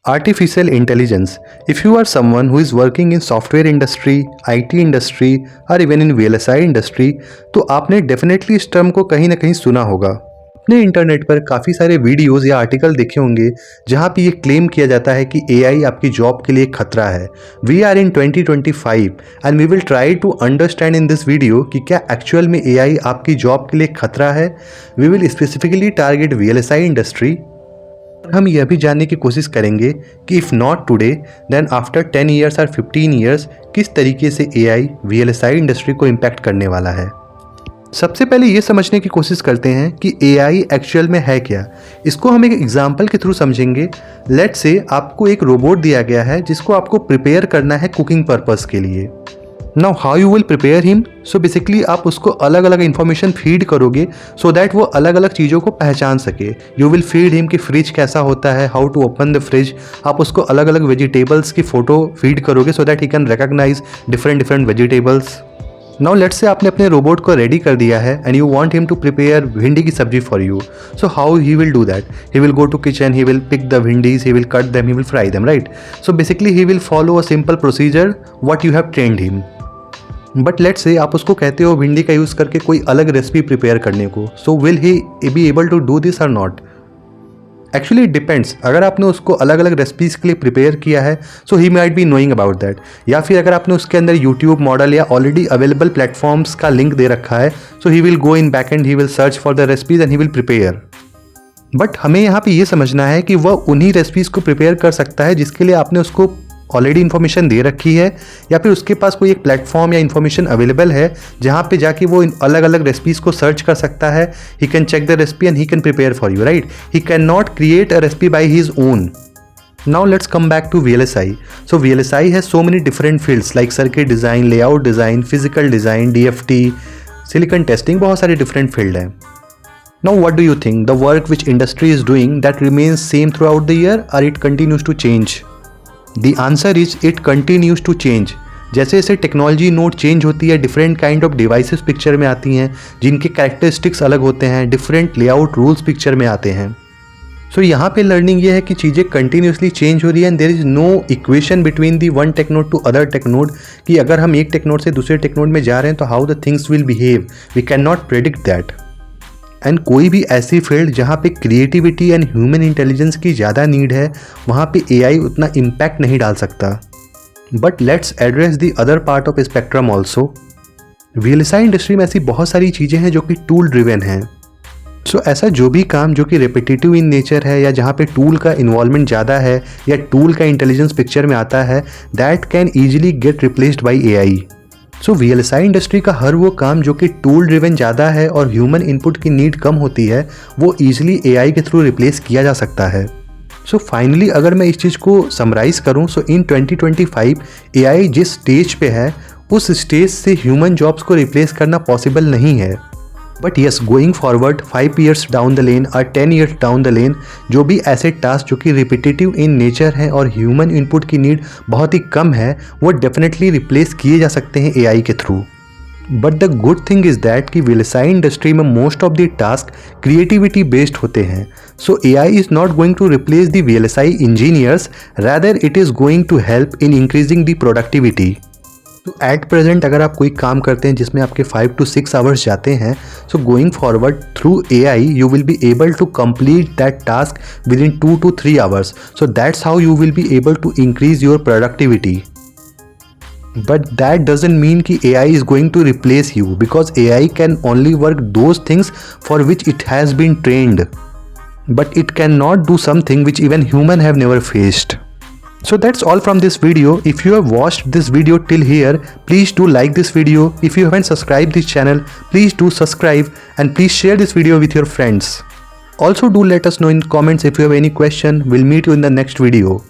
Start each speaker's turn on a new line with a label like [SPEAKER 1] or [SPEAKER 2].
[SPEAKER 1] Artificial intelligence. If you are someone who is working in software industry, IT industry or even in VLSI industry, तो आपने definitely इस term को कहीं ना कहीं सुना होगा। अपने इंटरनेट पर काफ़ी सारे वीडियोस या आर्टिकल देखे होंगे जहाँ पे ये क्लेम किया जाता है कि AI आपकी जॉब के लिए खतरा है। We are in 2025 and we will try to understand in this video कि क्या एक्चुअल में AI आपकी जॉब के लिए खतरा है। We will specifically target VLSI industry. हम यह भी जानने की कोशिश करेंगे कि if not today then after 10 years और 15 ईयर्स किस तरीके से AI VLSI इंडस्ट्री को इम्पैक्ट करने वाला है। सबसे पहले ये समझने की कोशिश करते हैं कि AI एक्चुअल में है क्या। इसको हम एक एग्जांपल के थ्रू समझेंगे। लेट्स से आपको एक रोबोट दिया गया है जिसको आपको प्रिपेयर करना है कुकिंग पर्पस के लिए। Now how you will prepare him? So basically आप उसको अलग अलग इन्फॉर्मेशन फीड करोगे सो दैट वो अलग अलग चीज़ों को पहचान सके। यू विल फीड हिम कि फ्रिज कैसा होता है, how to open the fridge. आप उसको अलग अलग वेजिटेबल्स की फ़ोटो फीड करोगे so that he can recognise different vegetables. Now let's say आपने अपने रोबोट को रेडी कर दिया है and you want him to prepare भिंडी की सब्जी for you. So how he will do that? He will go to kitchen, he will pick the bhindis, he will cut them, he will fry them, right? So basically he will follow a simple procedure what you have trained him. But let's say आप उसको कहते हो भिंडी का use करके कोई अलग recipe prepare करने को। So will he be able to do this or not? Actually it depends. अगर आपने उसको अलग अलग रेसिपीज़ के लिए प्रिपेयर किया है so he might be knowing about that. या फिर अगर आपने उसके अंदर यूट्यूब मॉडल या ऑलरेडी अवेलेबल प्लेटफॉर्म्स का लिंक दे रखा है so he will go in back end, he will search for the recipes and he will prepare. But हमें यहाँ पे ये समझना है कि वह उन्हीं रेसिपीज़ को प्रिपेयर कर सकता है जिसके लिए आपने उसको ऑलरेडी इन्फॉर्मेशन दे रखी है, या फिर उसके पास कोई एक प्लेटफॉर्म या इन्फॉर्मेशन अवेलेबल है जहाँ पे जाके वो अलग अलग रेसिपीज़ को सर्च कर सकता है। He can check the recipe and he can prepare for you, right? He can not create a recipe by his own. Now let's come back to VLSI. So VLSI has so many different fields like circuit design, layout design, physical design, DFT, silicon testing, बहुत सारे different field हैं। Now what do you think? The work which industry is doing that remains same throughout the year or it continues to change? The answer is it continues to change. जैसे जैसे technology node change होती है, different kind of devices picture में आती हैं जिनके characteristics अलग होते हैं, डिफरेंट लेआउट रूल्स पिक्चर में आते हैं। सो यहाँ पे लर्निंग ये है कि चीज़ें कंटिन्यूसली चेंज हो रही है and there is no equation between the one technode to other technode कि अगर हम एक टेक्नोड से दूसरे टेक्नोड में जा रहे हैं तो how the things will behave, we can not predict that. And कोई भी ऐसी फील्ड जहाँ पे क्रिएटिविटी एंड ह्यूमन इंटेलिजेंस की ज़्यादा नीड है वहाँ पे AI उतना इम्पैक्ट नहीं डाल सकता। But let's address the other part of spectrum also. VLSI industry में ऐसी बहुत सारी चीज़ें हैं जो कि टूल ड्रिवन हैं। सो ऐसा जो भी काम जो कि रेपिटेटिव इन नेचर है या जहाँ पे टूल का इन्वॉल्वमेंट ज़्यादा है या टूल का इंटेलिजेंस पिक्चर में आता है, that can easily get replaced by AI। So VLSI industry का हर वो काम जो कि टूल ड्रिवन ज़्यादा है और ह्यूमन इनपुट की नीड कम होती है वो ईजिली AI के थ्रू रिप्लेस किया जा सकता है। सो फाइनली अगर मैं इस चीज़ को समराइज़ करूँ सो इन 2025 AI जिस स्टेज पे है उस स्टेज से ह्यूमन जॉब्स को रिप्लेस करना पॉसिबल नहीं है। But yes, going forward 5 years down the lane और 10 ईयर्स डाउन द लेन जो भी ऐसे टास्क जो कि रिपीटेटिव इन नेचर हैं और ह्यूमन इनपुट की नीड बहुत ही कम है वो डेफिनेटली रिप्लेस किए जा सकते हैं AI के through. But the good thing is that कि VLSI इंडस्ट्री में most of the task creativity based होते हैं। So AI is not going to replace the VLSI engineers, rather it is going to help in increasing the productivity. तो at present अगर आप कोई काम करते हैं जिसमें आपके 5 to 6 आवर्स जाते हैं so going forward through AI you will be able to complete that task within 2 to 3 hours. So that's how you will be able to increase your productivity. But that doesn't mean कि AI is going to replace you because AI can only work those things for which it has been trained, but it can not do something which even human have never faced. So that's all from this video. If you have watched this video till here, please do like this video. If you haven't subscribed this channel, please do subscribe and please share this video with your friends. Also do let us know in comments if you have any question. We'll meet you in the next video.